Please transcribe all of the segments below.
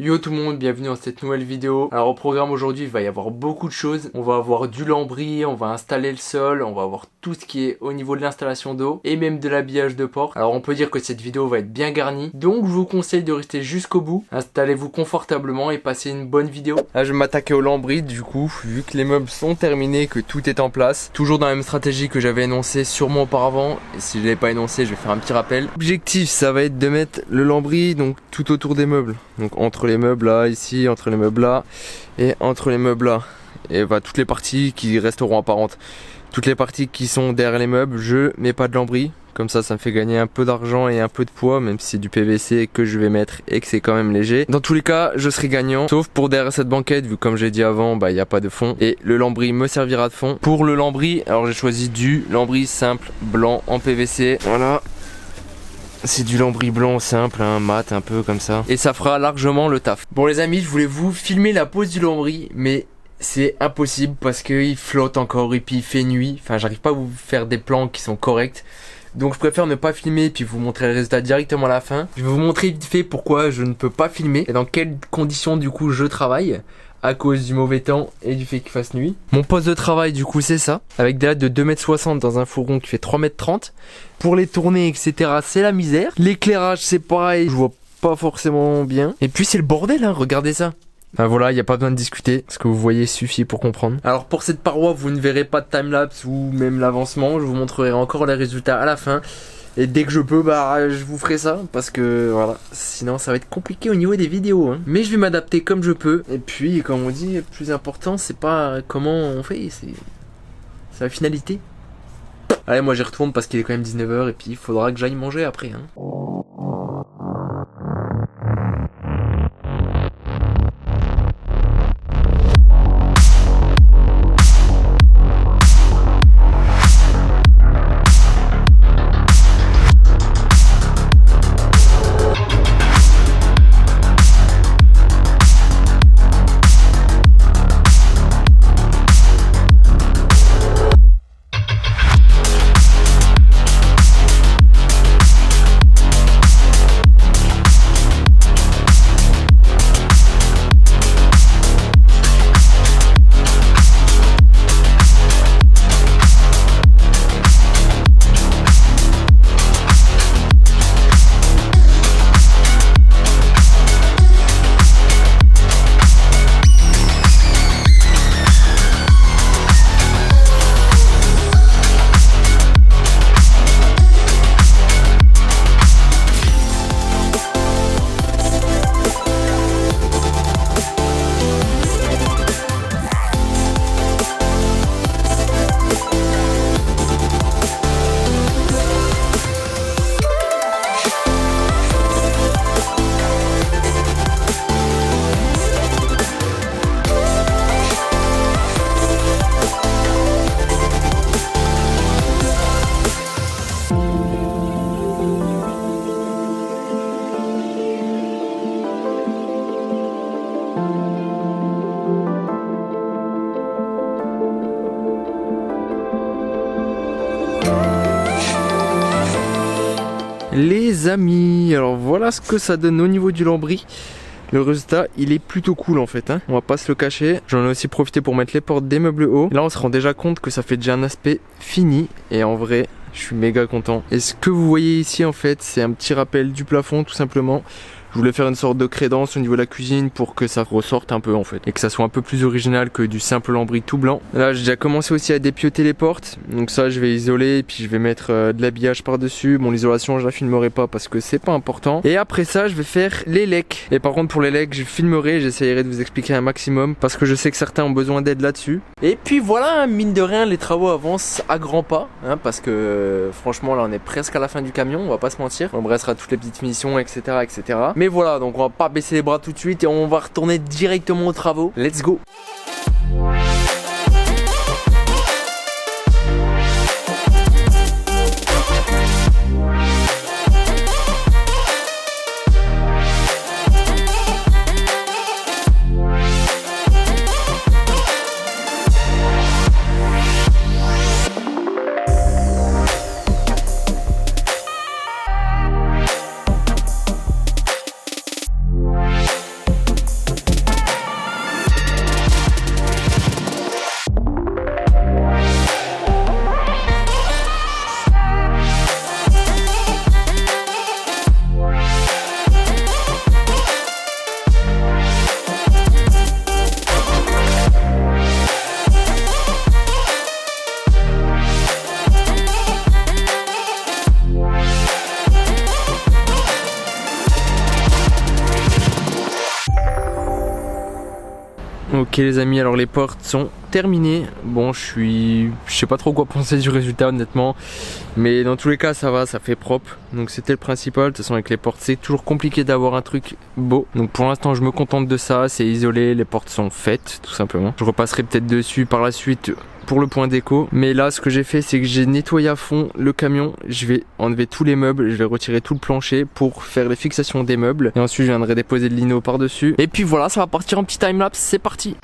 Yo tout le monde, bienvenue dans cette nouvelle vidéo. Alors au programme aujourd'hui, il va y avoir beaucoup de choses. On va avoir du lambris, on va installer le sol, on va avoir tout ce qui est au niveau de l'installation d'eau et même de l'habillage de porc. Alors on peut dire que cette vidéo va être bien garnie, donc je vous conseille de rester jusqu'au bout. Installez-vous confortablement et passez une bonne vidéo. Là je vais m'attaquer au lambris du coup, vu que les meubles sont terminés, que tout est en place. Toujours dans la même stratégie que j'avais énoncée sûrement auparavant. Et si je l'avais pas énoncé, je vais faire un petit rappel. L'objectif ça va être de mettre le lambris donc tout autour des meubles. Donc entre les meubles là, ici, entre les meubles là et entre les meubles là. Et bah, toutes les parties qui resteront apparentes. Toutes les parties qui sont derrière les meubles, je mets pas de lambris. Comme ça me fait gagner un peu d'argent et un peu de poids, même si c'est du PVC que je vais mettre et que c'est quand même léger. Dans tous les cas, je serai gagnant. Sauf pour derrière cette banquette, vu comme j'ai dit avant, bah il n'y a pas de fond. Et le lambris me servira de fond. Pour le lambris, alors j'ai choisi du lambris simple blanc en PVC. Voilà. C'est du lambris blanc simple, hein, mat un peu comme ça. Et ça fera largement le taf. Bon les amis, je voulais vous filmer la pose du lambris, mais c'est impossible parce qu'il flotte encore et puis il fait nuit. Enfin j'arrive pas à vous faire des plans qui sont corrects. Donc je préfère ne pas filmer et puis vous montrer le résultat directement à la fin. Je vais vous montrer vite fait pourquoi je ne peux pas filmer et dans quelles conditions du coup je travaille. À cause du mauvais temps et du fait qu'il fasse nuit. Mon poste de travail du coup c'est ça. Avec des lattes de 2,60 m dans un fourgon qui fait 3,30 m. Pour les tournées etc c'est la misère. L'éclairage c'est pareil, je vois pas forcément bien. Et puis c'est le bordel hein, regardez ça. Enfin voilà, il n'y a pas besoin de discuter, ce que vous voyez suffit pour comprendre. Alors pour cette paroi vous ne verrez pas de timelapse ou même l'avancement. Je vous montrerai encore les résultats à la fin. Et dès que je peux, bah je vous ferai ça. Parce que voilà, sinon ça va être compliqué au niveau des vidéos hein. Mais je vais m'adapter comme je peux. Et puis comme on dit, le plus important c'est pas comment on fait, c'est la finalité. Allez moi j'y retourne parce qu'il est quand même 19 h. Et puis il faudra que j'aille manger après hein. Les amis, alors voilà ce que ça donne au niveau du lambris. Le résultat il est plutôt cool en fait hein. On va pas se le cacher. J'en ai aussi profité pour mettre les portes des meubles hauts. Là on se rend déjà compte que ça fait déjà un aspect fini. Et en vrai je suis méga content. Et ce que vous voyez ici en fait c'est un petit rappel du plafond tout simplement. Je voulais faire une sorte de crédence au niveau de la cuisine pour que ça ressorte un peu en fait. Et que ça soit un peu plus original que du simple lambris tout blanc. Là j'ai déjà commencé aussi à dépioter les portes. Donc ça je vais isoler et puis je vais mettre de l'habillage par dessus. Bon l'isolation je la filmerai pas parce que c'est pas important. Et après ça je vais faire les lecs. Et par contre pour les lecs je filmerai, j'essayerai de vous expliquer un maximum. Parce que je sais que certains ont besoin d'aide là-dessus. Et puis voilà, mine de rien les travaux avancent à grands pas. Hein, parce que franchement là on est presque à la fin du camion, on va pas se mentir. On me restera toutes les petites finitions etc etc. Mais voilà, donc on va pas baisser les bras tout de suite et on va retourner directement aux travaux. Let's go! Ok les amis, alors les portes sont terminées. Bon, je sais pas trop quoi penser du résultat honnêtement, mais dans tous les cas ça va, ça fait propre, donc c'était le principal. De toute façon avec les portes c'est toujours compliqué d'avoir un truc beau, donc pour l'instant je me contente de ça, c'est isolé, les portes sont faites tout simplement. Je repasserai peut-être dessus par la suite pour le point déco, mais là ce que j'ai fait c'est que j'ai nettoyé à fond le camion. Je vais enlever tous les meubles, je vais retirer tout le plancher pour faire les fixations des meubles, et ensuite je viendrai déposer le lino par dessus, et puis voilà, ça va partir en petit timelapse. C'est parti.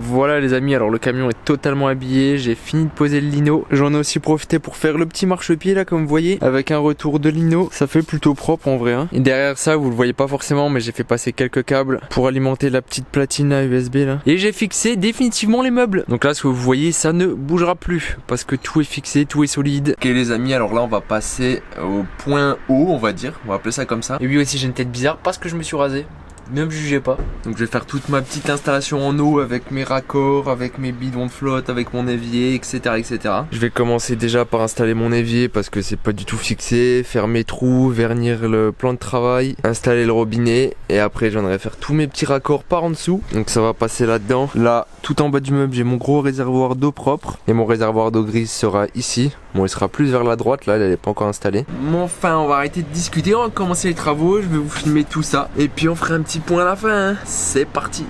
Voilà les amis, alors le camion est totalement habillé, j'ai fini de poser le lino. J'en ai aussi profité pour faire le petit marchepied là comme vous voyez, avec un retour de lino. Ça fait plutôt propre en vrai hein. Et derrière ça vous le voyez pas forcément, mais j'ai fait passer quelques câbles pour alimenter la petite platine à USB là. Et j'ai fixé définitivement les meubles. Donc là ce que vous voyez ça ne bougera plus, parce que tout est fixé, tout est solide. Ok les amis, alors là on va passer au point haut on va dire, on va appeler ça comme ça. Et oui aussi j'ai une tête bizarre parce que je me suis rasé. Ne me jugez pas. Donc je vais faire toute ma petite installation en eau avec mes raccords, avec mes bidons de flotte, avec mon évier, etc. etc. Je vais commencer déjà par installer mon évier parce que c'est pas du tout fixé, faire mes trous, vernir le plan de travail, installer le robinet, et après je viendrai faire tous mes petits raccords par en dessous. Donc ça va passer là-dedans. Là, tout en bas du meuble, j'ai mon gros réservoir d'eau propre et mon réservoir d'eau grise sera ici. Bon, il sera plus vers la droite, là, elle n'est pas encore installée. Bon, enfin, on va arrêter de discuter, on va commencer les travaux, je vais vous filmer tout ça. Et puis on fera un petit point à la fin, hein. C'est parti.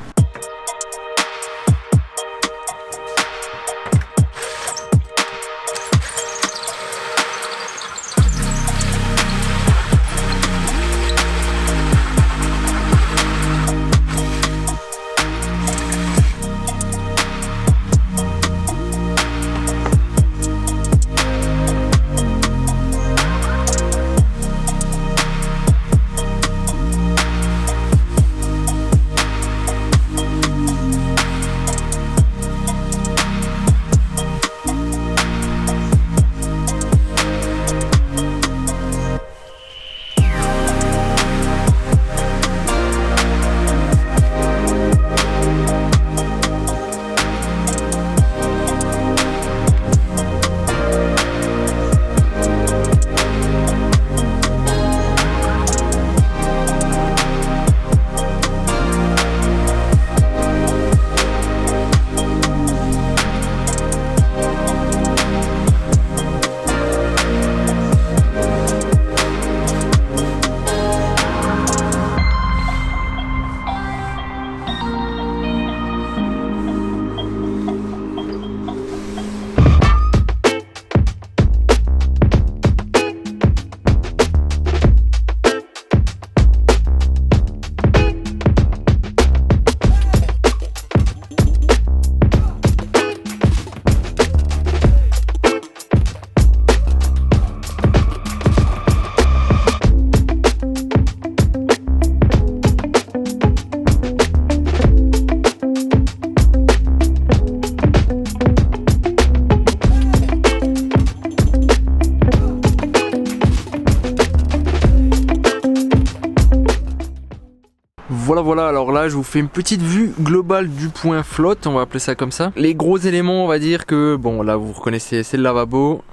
là je vous fais une petite vue globale du point flotte, on va appeler ça comme ça. Les gros éléments, on va dire que, bon là vous reconnaissez, c'est le lavabo.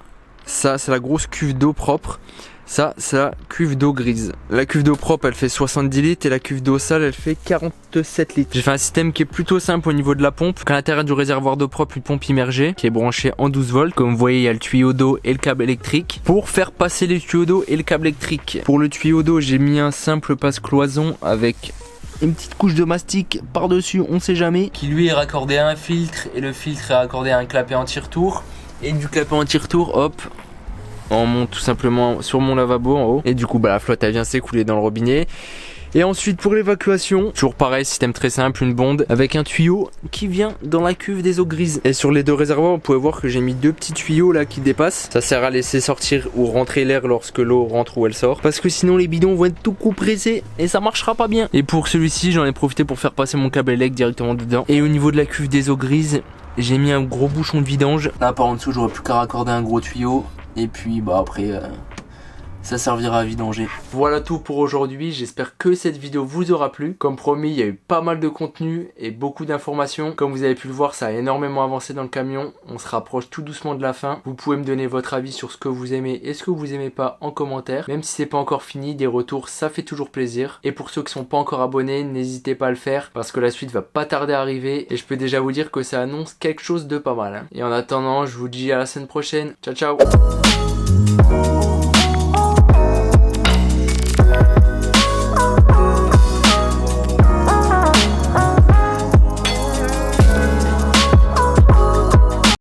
Ça c'est la grosse cuve d'eau propre. Ça c'est la cuve d'eau grise. La cuve d'eau propre elle fait 70 litres et la cuve d'eau sale elle fait 47 litres. J'ai fait un système qui est plutôt simple au niveau de la pompe. À l'intérieur du réservoir d'eau propre, une pompe immergée qui est branchée en 12 volts. Comme vous voyez, il y a le tuyau d'eau et le câble électrique pour faire passer les tuyaux d'eau et le câble électrique. Pour le tuyau d'eau, j'ai mis un simple passe-cloison avec une petite couche de mastic par dessus, on sait jamais, qui lui est raccordé à un filtre et le filtre est raccordé à un clapet anti-retour. Et du clapet anti-retour, hop, on monte tout simplement sur mon lavabo en haut et du coup bah la flotte elle vient s'écouler dans le robinet. Et ensuite pour l'évacuation, toujours pareil, système très simple, une bonde avec un tuyau qui vient dans la cuve des eaux grises. Et sur les deux réservoirs, vous pouvez voir que j'ai mis deux petits tuyaux là qui dépassent. Ça sert à laisser sortir ou rentrer l'air lorsque l'eau rentre ou elle sort, parce que sinon les bidons vont être tout compressés et ça marchera pas bien. Et pour celui-ci, j'en ai profité pour faire passer mon câble électrique directement dedans. Et au niveau de la cuve des eaux grises, j'ai mis un gros bouchon de vidange. Là par en dessous, j'aurais plus qu'à raccorder un gros tuyau. Et puis bah après ça servira à vidanger. Voilà tout pour aujourd'hui, j'espère que cette vidéo vous aura plu. Comme promis, il y a eu pas mal de contenu et beaucoup d'informations. Comme vous avez pu le voir, ça a énormément avancé dans le camion. On se rapproche tout doucement de la fin. Vous pouvez me donner votre avis sur ce que vous aimez et ce que vous aimez pas en commentaire. Même si c'est pas encore fini, des retours ça fait toujours plaisir. Et pour ceux qui sont pas encore abonnés, n'hésitez pas à le faire parce que la suite va pas tarder à arriver. Et je peux déjà vous dire que ça annonce quelque chose de pas mal. Et en attendant, je vous dis à la semaine prochaine. Ciao ciao.